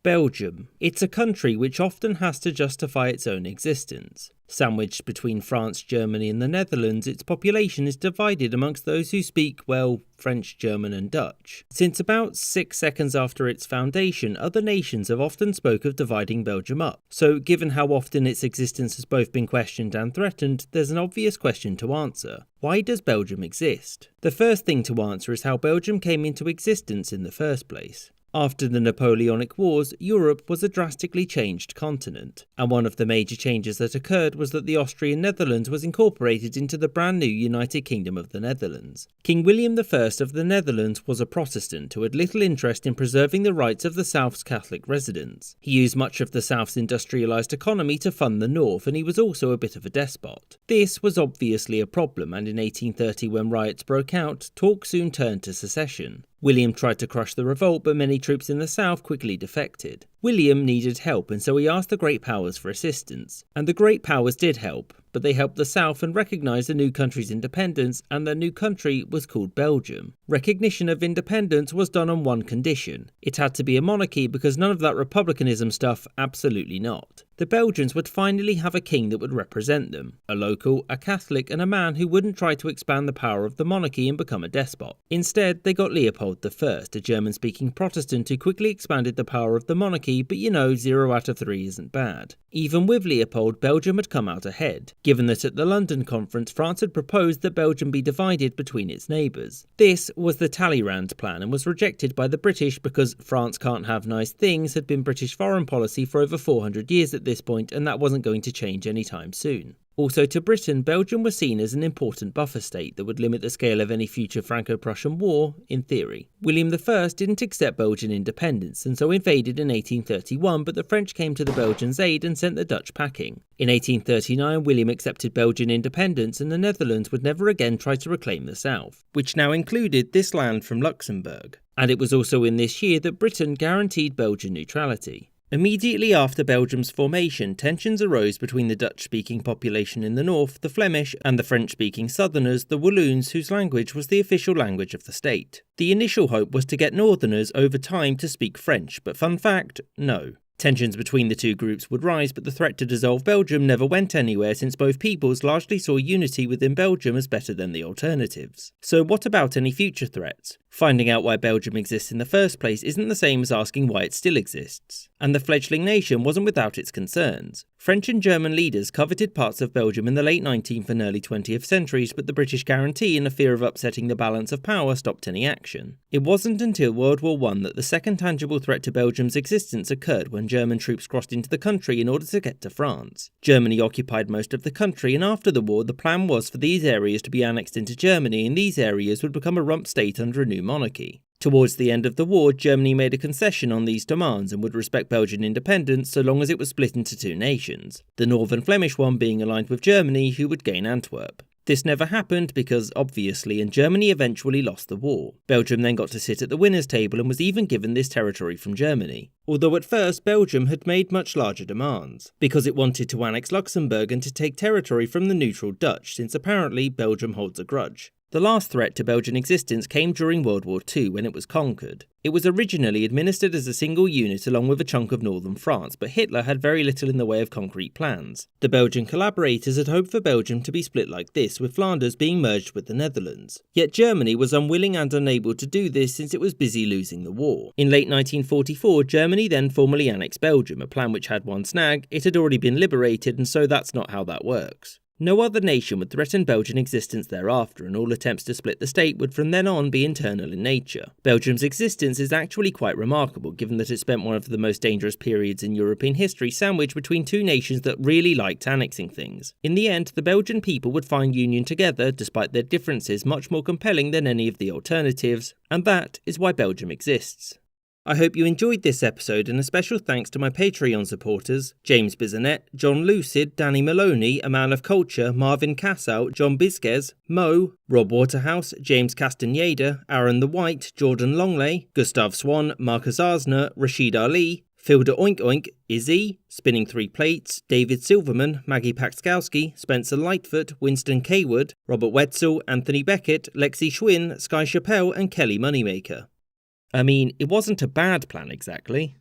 Belgium. It's a country which often has to justify its own existence. Sandwiched between France, Germany and the Netherlands, its population is divided amongst those who speak, well, French, German and Dutch. Since about 6 seconds after its foundation, other nations have often spoke of dividing Belgium up. So given how often its existence has both been questioned and threatened, there's an obvious question to answer. Why does Belgium exist? The first thing to answer is how Belgium came into existence in the first place. After the Napoleonic Wars, Europe was a drastically changed continent, and one of the major changes that occurred was that the Austrian Netherlands was incorporated into the brand new United Kingdom of the Netherlands. King William I of the Netherlands was a Protestant who had little interest in preserving the rights of the South's Catholic residents. He used much of the South's industrialised economy to fund the North, and he was also a bit of a despot. This was obviously a problem, and in 1830, when riots broke out, talk soon turned to secession. William tried to crush the revolt, but many troops in the south quickly defected. William needed help, and so he asked the Great Powers for assistance. And the Great Powers did help, but they helped the south and recognised the new country's independence, and the new country was called Belgium. Recognition of independence was done on one condition. It had to be a monarchy, because none of that republicanism stuff, absolutely not. The Belgians would finally have a king that would represent them, a local, a Catholic and a man who wouldn't try to expand the power of the monarchy and become a despot. Instead, they got Leopold I, a German-speaking Protestant who quickly expanded the power of the monarchy, but 0 out of 3 isn't bad. Even with Leopold, Belgium had come out ahead, given that at the London Conference France had proposed that Belgium be divided between its neighbours. This was the Talleyrand plan and was rejected by the British because France can't have nice things had been British foreign policy for over 400 years at this point, and that wasn't going to change anytime soon. Also to Britain, Belgium was seen as an important buffer state that would limit the scale of any future Franco-Prussian war, in theory. William I didn't accept Belgian independence and so invaded in 1831, but the French came to the Belgians' aid and sent the Dutch packing. In 1839, William accepted Belgian independence and the Netherlands would never again try to reclaim the south, which now included this land from Luxembourg. And it was also in this year that Britain guaranteed Belgian neutrality. Immediately after Belgium's formation, tensions arose between the Dutch-speaking population in the north, the Flemish, and the French-speaking southerners, the Walloons, whose language was the official language of the state. The initial hope was to get northerners over time to speak French, but fun fact, no. Tensions between the two groups would rise, but the threat to dissolve Belgium never went anywhere since both peoples largely saw unity within Belgium as better than the alternatives. So what about any future threats? Finding out why Belgium exists in the first place isn't the same as asking why it still exists. And the fledgling nation wasn't without its concerns. French and German leaders coveted parts of Belgium in the late 19th and early 20th centuries, but the British guarantee and a fear of upsetting the balance of power stopped any action. It wasn't until World War I that the second tangible threat to Belgium's existence occurred when German troops crossed into the country in order to get to France. Germany occupied most of the country, and after the war the plan was for these areas to be annexed into Germany, and these areas would become a rump state under a new monarchy. Towards the end of the war, Germany made a concession on these demands and would respect Belgian independence so long as it was split into two nations, the northern Flemish one being aligned with Germany, who would gain Antwerp. This never happened because, obviously, and Germany eventually lost the war. Belgium then got to sit at the winners' table and was even given this territory from Germany. Although at first Belgium had made much larger demands, because it wanted to annex Luxembourg and to take territory from the neutral Dutch, since apparently Belgium holds a grudge. The last threat to Belgian existence came during World War II when it was conquered. It was originally administered as a single unit along with a chunk of northern France, but Hitler had very little in the way of concrete plans. The Belgian collaborators had hoped for Belgium to be split like this, with Flanders being merged with the Netherlands. Yet Germany was unwilling and unable to do this since it was busy losing the war. In late 1944, Germany then formally annexed Belgium, a plan which had one snag: it had already been liberated, and so that's not how that works. No other nation would threaten Belgian existence thereafter, and all attempts to split the state would from then on be internal in nature. Belgium's existence is actually quite remarkable, given that it spent one of the most dangerous periods in European history sandwiched between two nations that really liked annexing things. In the end, the Belgian people would find union together, despite their differences, much more compelling than any of the alternatives, and that is why Belgium exists. I hope you enjoyed this episode, and a special thanks to my Patreon supporters: James Bisonet, John Lucid, Danny Maloney, A Man of Culture, Marvin Cassow, John Bizquez, Mo, Rob Waterhouse, James Castaneda, Aaron the White, Jordan Longley, Gustav Swan, Marcus Arsner, Rashid Ali, Filda Oink Oink, Izzy, Spinning Three Plates, David Silverman, Maggie Paxkowski, Spencer Lightfoot, Winston Kaywood, Robert Wetzel, Anthony Beckett, Lexi Schwinn, Sky Chappelle and Kelly Moneymaker. I mean, it wasn't a bad plan exactly.